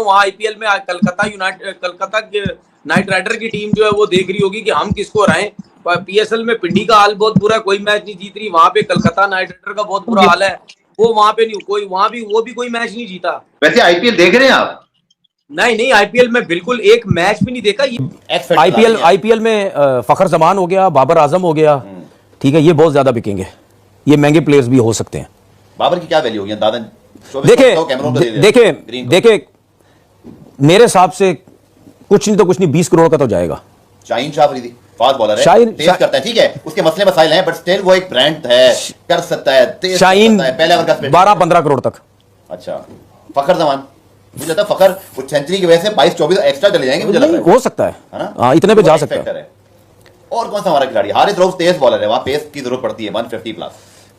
वहाँ आईपीएल में Calcutta night rider की टीम जो है वो देख रही होगी कि हम किसको हराएं। पीएसएल में पिंडी का हाल बहुत बुरा, कोई मैच नहीं जीत रही। वहां पे कलकत्ता नाइट राइडर का बहुत बुरा हाल है, वो वहां पे नहीं, कोई वहां भी वो भी कोई मैच नहीं जीता। वैसे आईपीएल देख रहे हैं आप? नहीं, आईपीएल में बिल्कुल एक मैच भी नहीं देखा। आईपीएल में फखर जमान हो गया, बाबर आजम हो गया, ठीक है, ये बहुत ज्यादा बिकेंगे, ये महंगे प्लेयर्स भी हो सकते हैं। बाबर की क्या वैल्यू होगी दादा? देखे मेरे हिसाब से कुछ नहीं तो कुछ नहीं 20 करोड़ का तो जाएगा। शाहीन शाह अफरीदी फास्ट बॉलर है, तेज करता है, ठीक है, उसके मसले मसाइल हैं, बट स्टिल वो एक ब्रांड है, कर सकता है, तेज शाहीन पहले ओवर का 12-15 करोड़ तक। अच्छा, फखर जमान मुझे लगता है फखर कुछ सेंचुरी की वजह से 22-24 एक्स्ट्रा चले जाएंगे, मुझे लगता है हो सकता है ना, इतने पे जा सकता है। और कौन सा हमारा खिलाड़ी? हारिस रऊफ तेज बॉलर है, वहां पेस की जरूरत पड़ती है 150 प्लस।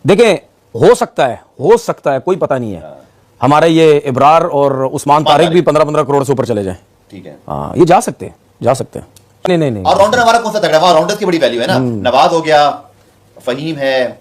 देखें हो सकता है, कोई पता नहीं है। हमारे ये इब्रार और उस्मान तारिक भी 15-15 करोड़ से ऊपर चले जाएं, ठीक है, हाँ ये जा सकते हैं। नहीं और राउंडर हमारा कौन सा तगड़ा? वहां राउंडर्स की बड़ी वैल्यू है ना, नवाज हो गया, फहीम है,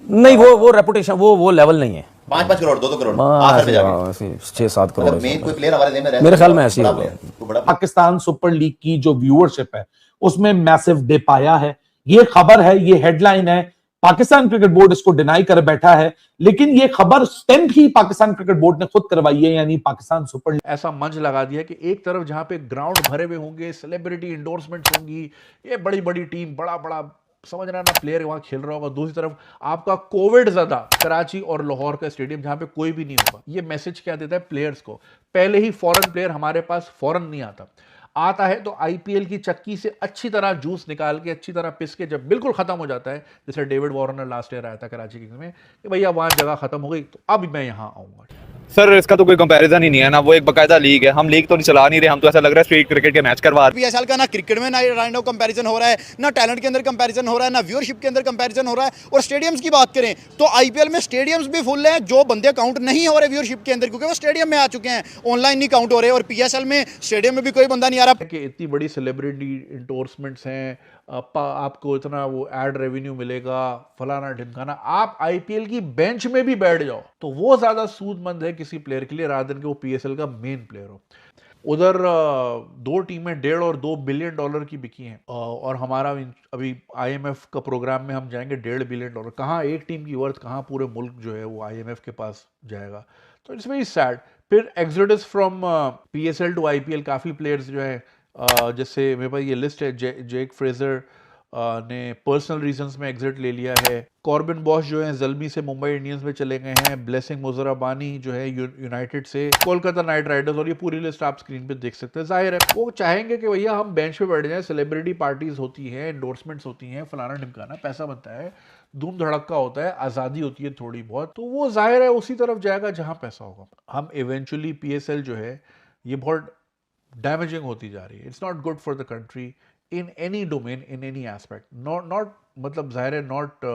नहीं वो रेपुटेशन वो लेवल नहीं है। 5-5 करोड़ 2-2 करोड़ आखिर में जाके 6-7 करोड़ मेन कोई प्लेयर हमारे में मेरे ख्याल में ऐसे ही होगा। पाकिस्तान सुपर लीग की जो व्यूअरशिप है उसमें मैसिव डिप आया है, ये खबर है, ये हेडलाइन है। पाकिस्तान क्रिकेट बोर्ड इसको डिनाई कर बैठा है, लेकिन ये खबर स्टेम ही पाकिस्तान क्रिकेट बोर्ड ने खुद करवाई है, यानी पाकिस्तान सुपर लीग ऐसा मंच लगा दिया कि एक तरफ जहां पे ग्राउंड भरे हुए होंगे, सेलिब्रिटी इंडोर्समेंट्स होंगी, ये बड़ी बड़ी टीम, बड़ा बड़ा समझ रहा है ना प्लेयर वहां खेल रहा होगा, दूसरी तरफ आपका कोविड ज़्यादा कराची और लाहौर का स्टेडियम जहां पे कोई भी नहीं होगा। ये मैसेज क्या देता है प्लेयर्स को? पहले ही फॉरेन प्लेयर हमारे पास फॉरेन नहीं आता है तो आईपीएल की चक्की से अच्छी तरह जूस निकाल के, अच्छी तरह पिस के, जब बिल्कुल खत्म हो जाता है, जैसे डेविड वार्नर लास्ट ईयर आया था कराची किंग्स में कि भैया वहां जगह खत्म हो गई तो अब मैं यहां आऊंगा। सर इसका तो कोई कंपैरिजन ही नहीं है ना, वो एक बकायदा लीग है, हम लीग तो नहीं चला नहीं रहे, हम तो ऐसा लग रहा है स्ट्रीट क्रिकेट के मैच करवा रहे हैं। पीएसएल का ना क्रिकेट में ना राइट नाउ कंपैरिजन हो रहा है, ना टैलेंट के अंदर कंपैरिजन हो रहा है, ना व्यूअरशिप के अंदर कंपैरिजन हो रहा है। और स्टेडियम्स की बात करें तो आईपीएल में स्टेडियम्स भी फुल हैं, जो बंदे काउंट नहीं हो रहे व्यूअरशिप के अंदर क्योंकि वो स्टेडियम में आ चुके हैं, ऑनलाइन नहीं काउंट हो रहे। और पीएसएल में स्टेडियम में भी कोई बंदा नहीं आ रहा कि इतनी बड़ी सेलिब्रिटी इंडोर्समेंट्स हैं, आपको इतना वो एड रेवेन्यू मिलेगा, फलाना ढिमकाना, आप आईपीएल की बेंच में भी बैठ जाओ तो वो ज्यादा सूदमंद है किसी प्लेयर के लिए रादर के वो पीएसएल का मेन प्लेयर हो। उधर 2 टीमें 1.5 और 2 बिलियन डॉलर की बिकी हैं और हमारा अभी आईएमएफ का प्रोग्राम में हम जाएंगे 1.5 बिलियन डॉलर। कहाँ एक टीम की वर्थ, कहाँ पूरे मुल्क जो है वो आईएमएफ के पास जाएगा, तो इट्स वेरी सैड। फिर exodus from PSL to IPL काफ़ी प्लेयर्स जो है, जैसे मेरे पास ये लिस्ट है, जेक फ्रेजर ने पर्सनल रीजंस में एग्जिट ले लिया है, कॉर्बिन बॉश जो है ज़ल्मी से मुंबई इंडियंस में चले गए हैं, ब्लेसिंग मुजराबानी जो है यूनाइटेड से कोलकाता नाइट राइडर्स, और ये पूरी लिस्ट आप स्क्रीन पे देख सकते हैं। जाहिर है वो चाहेंगे कि भैया हम बेंच पे बैठ जाएं, सेलिब्रिटी पार्टीज होती हैं, एंडोर्समेंट्स होती हैं, फलाना ढिमकाना, पैसा बनता है, धूम धड़क्का होता है, आज़ादी होती है थोड़ी बहुत, तो वो जाहिर है उसी तरफ जाएगा जहाँ पैसा होगा। हम इवेंचुअली पीएसएल जो है ये बहुत डैमेजिंग होती जा रही है। It's not good for the country in any domain, in any aspect. Not मतलब जाहिर है नॉट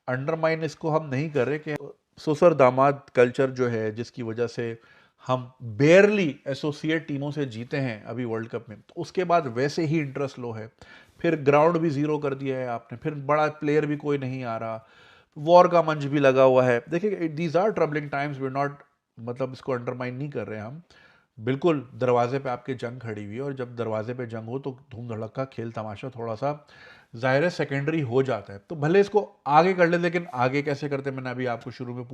अंडरमाइन इसको हम नहीं कर रहे कि ससुर दामाद कल्चर जो है जिसकी वजह से हम बेयरली एसोसिएट टीमों से जीते हैं अभी वर्ल्ड कप में, तो उसके बाद वैसे ही इंटरेस्ट लो है, फिर ग्राउंड भी ज़ीरो कर दिया है आपने, फिर बड़ा प्लेयर भी कोई नहीं आ रहा, वॉर का मंच भी लगा हुआ है। देखिए these are troubling times, we not मतलब इसको अंडरमाइन नहीं कर रहे हैं हम, बिल्कुल दरवाजे पे आपके जंग खड़ी हुई है, और जब दरवाजे पे जंग हो तो धूम धड़क्का खेल तमाशा थोड़ा सा जाहिर है सेकेंडरी हो जाता है। तो भले इसको आगे कर ले, लेकिन आगे कैसे करते हैं मैंने अभी आपको शुरू में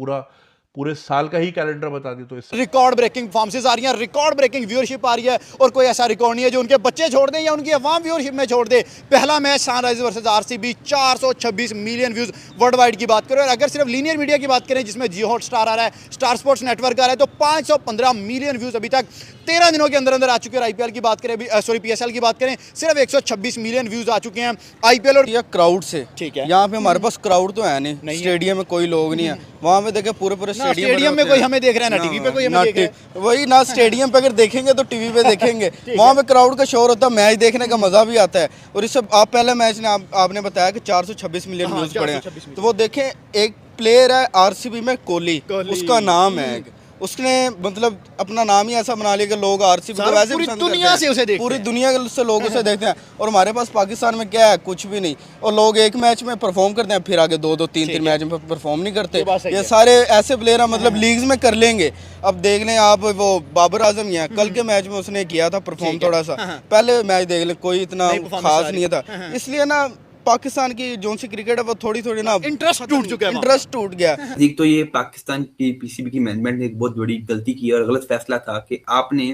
पूरे साल का ही कैलेंडर बता दी। तो इस रिकॉर्ड ब्रेकिंग परफॉर्मेंसेस आ रही हैं, रिकॉर्ड ब्रेकिंग व्यूअरशिप आ रही है, और कोई ऐसा रिकॉर्ड नहीं है जो उनके बच्चे छोड़ दें या उनकी अवाम व्यूअरशिप में छोड़ दे। पहला match Sunrisers versus RCB 426 million views world wide की बात करें, और अगर सिर्फ लीनियर मीडिया की बात करें जिसमें जियो हॉटस्टार आ रहा है, स्टार स्पोर्ट्स नेटवर्क आ रहा है, तो 515 मिलियन व्यूज अभी तक 13 दिनों के अंदर अंदर आ चुके हैं। आईपीएल की बात करें, सॉरी पीएसएल की बात करें, सिर्फ 126 मिलियन व्यूज आ चुके हैं आईपीएल। और क्राउड से ठीक है, यहाँ पे हमारे पास क्राउड तो है नहीं, स्टेडियम में कोई लोग नहीं है, वहाँ पे देखे पूरे स्टेडियम में कोई हमें देख रहा है ना टीवी पे कोई हमें देख रहा है, वही ना स्टेडियम पे अगर देखेंगे तो टीवी पे देखेंगे वहाँ पे क्राउड का शोर होता है, मैच देखने का मजा भी आता है। और इससे आप पहले मैच ने आपने बताया कि 426 मिलियन व्यूज पड़े हैं, तो वो देखें एक प्लेयर है आरसीबी में कोहली, उसका नाम है, उसने मतलब अपना नाम ही ऐसा बना लिया कि लोग आरसीबी को वैसे पूरी पसंद दुनिया करते से हैं। उसे देखते पूरी हैं। दुनिया से लोग उसे देखते हैं। और हमारे पास पाकिस्तान में क्या है, कुछ भी नहीं। और लोग एक मैच में परफॉर्म करते हैं, फिर आगे 2-2 3-3 मैच में परफॉर्म नहीं करते। ये बात सही ये है। सारे ऐसे प्लेयर हैं मतलब लीग्स में कर लेंगे। अब देख लें आप, वो बाबर आजम ही है, कल के मैच में उसने किया था परफॉर्म थोड़ा सा। पहले मैच देख लें, कोई इतना नहीं performance खास आ रही। नहीं था। इसलिए ना पाकिस्तान की जो सी क्रिकेट है वो थोड़ी थोड़ी ना इंटरेस्ट टूट चुका है वहाँ। इंटरेस्ट टूट गया है। एक तो ये पाकिस्तान की पीसीबी की मैनेजमेंट ने एक बहुत बड़ी गलती की और गलत फैसला था कि आपने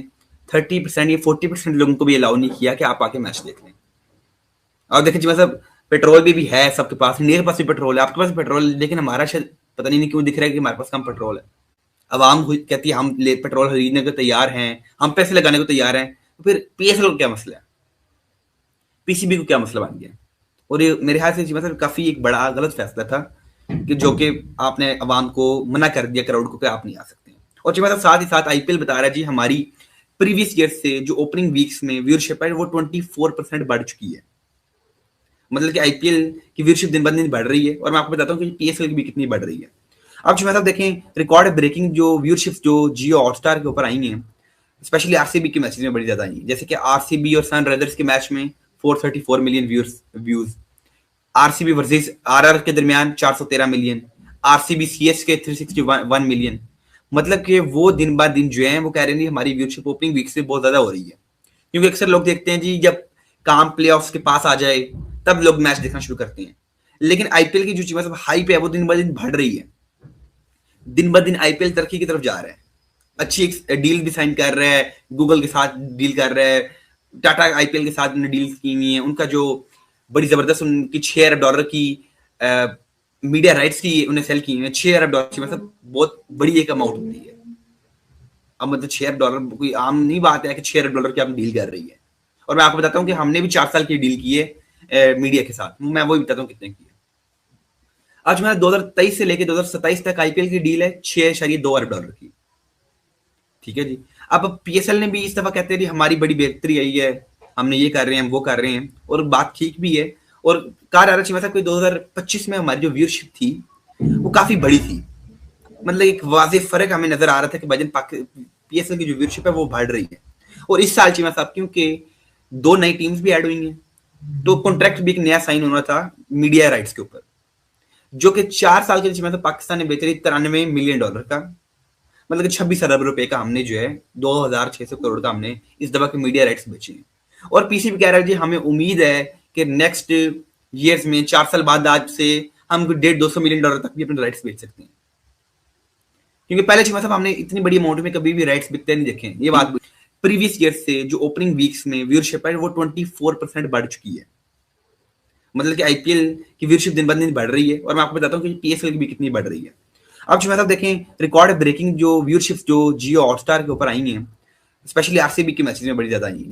30% या 40% लोगों को भी अलाउ नहीं किया कि आप आके मैच देख लें। और देखें जी मतलब पेट्रोल भी है सबके पास, इंडिया के पास भी पेट्रोल है, आपके पास पेट्रोल, लेकिन हमारा शायद पता नहीं क्यों दिख रहा है कि हमारे पास कम पेट्रोल है। अवाम कहती है हम पेट्रोल खरीदने को तैयार हैं, हम पैसे लगाने को तैयार हैं, तो फिर पीएसएल को क्या मसला है, पीसीबी को क्या मसला बन गया? और ये मेरे ख्याल से मतलब काफी एक बड़ा गलत फैसला था कि जो कि आपने अवाम को मना कर दिया, क्राउड को, कि आप नहीं आ सकते। और जी मतलब साथ ही साथ आईपीएल बता रहा है जी हमारी प्रीवियस ईयर से जो ओपनिंग वीक्स में व्यूअरशिप है वो 24% बढ़ चुकी है। मतलब कि आईपीएल की व्यूअरशिप दिन ब दिन बढ़ रही है। और मैं आपको बताता हूँ कि पीएसएल की भी कितनी बढ़ रही है। अब जो मतलब देखें रिकॉर्ड ब्रेकिंग जो व्यूअरशिप जो जियो हॉटस्टार के ऊपर आई हैं, स्पेशली आरसीबी के मैचेस में बड़ी ज्यादा आई है। जैसे कि आरसीबी और सनराइजर्स के मैच में 434 million views, RCB versus RR के दरमियान 413 मिलियन, आरसीबी सीएसके 361 मिलियन। मतलब कि वो दिन ब दिन जो है वो कह रहे हैं हमारी व्यूअरशिप ओपनिंग वीक से बहुत ज्यादा हो रही है। क्योंकि अक्सर लोग देखते हैं जी जब काम प्लेऑफ्स के पास आ जाए तब लोग मैच देखना शुरू करते हैं। लेकिन आईपीएल की जो मतलब हाइप है वो दिन ब दिन बढ़ रही है। दिन ब दिन आईपीएल तरक्की की तरफ जा रहा है। अच्छी एक डील भी साइन कर रहा है, गूगल के साथ डील कर रहा है, टाटा आईपीएल के साथ उन्होंने डील की हुई है। उनका जो बड़ी जबरदस्त उनकी $6 अरब की मीडिया राइट्स की उन्हें सेल की है। $6 अरब की मतलब बहुत बड़ी एक अमाउंट होती है। अब मतलब $6 अरब कोई आम नहीं बात है कि $6 अरब की आप डील कर रही है। और मैं आपको बताता हूँ कि हमने भी 4 साल की डील की है मीडिया के साथ। मैं वो भी बताता हूँ कितने की है। आज मैं 2023 से लेकर 2027 तक आईपीएल की डील है $6.2 अरब की। ठीक है जी। अब पीएसएल ने भी इस दफा कहते हैं हमारी बड़ी बेहतरी आई है, हमने ये कर रहे हैं, हम वो कर रहे हैं, और बात ठीक भी है। और कार आरक्षण कोई 2025 में हमारी जो व्यूअरशिप थी वो काफी बड़ी थी। मतलब एक वाज़ेह फर्क हमें नजर आ रहा था कि भजन पीएसएल की जो व्यूअरशिप है वो बढ़ रही है। और इस साल चीमा साहब क्योंकि 2 नई टीम्स भी ऐड हुई हैं, तो कॉन्ट्रैक्ट भी एक नया साइन होना था मीडिया राइट्स के ऊपर, जो कि 4 साल के लिए पाकिस्तान ने बेचा $93 मिलियन का, मतलब कि 26 अरब रुपए का हमने जो है 2600 करोड़ का हमने इस दफा के मीडिया राइट्स बेचे हैं। और पीसीबी कह रहा है जी हमें उम्मीद है कि नेक्स्ट ईयर्स में 4 साल बाद आज से हम $150-200 मिलियन तक भी अपने राइट्स बेच सकते हैं। क्योंकि पहले चीमा साहब हमने इतनी बड़ी अमाउंट में कभी भी राइट्स बिकते नहीं देखे। ये बात प्रीवियस ईयर से जो ओपनिंग वीक्स में व्यूअरशिप है वो 24% बढ़ चुकी है। मतलब कि आईपीएल की व्यूअरशिप दिन ब दिन बढ़ रही है। और मैं आपको बताता हूँ कि पीएसएल की भी कितनी बढ़ रही है। अब जो मतलब देखें रिकॉर्ड ब्रेकिंग जो व्यूअरशिप जो जियो हॉटस्टार के ऊपर आई हैं, स्पेशली आरसीबी के मैचेस में बड़ी ज्यादा आई है।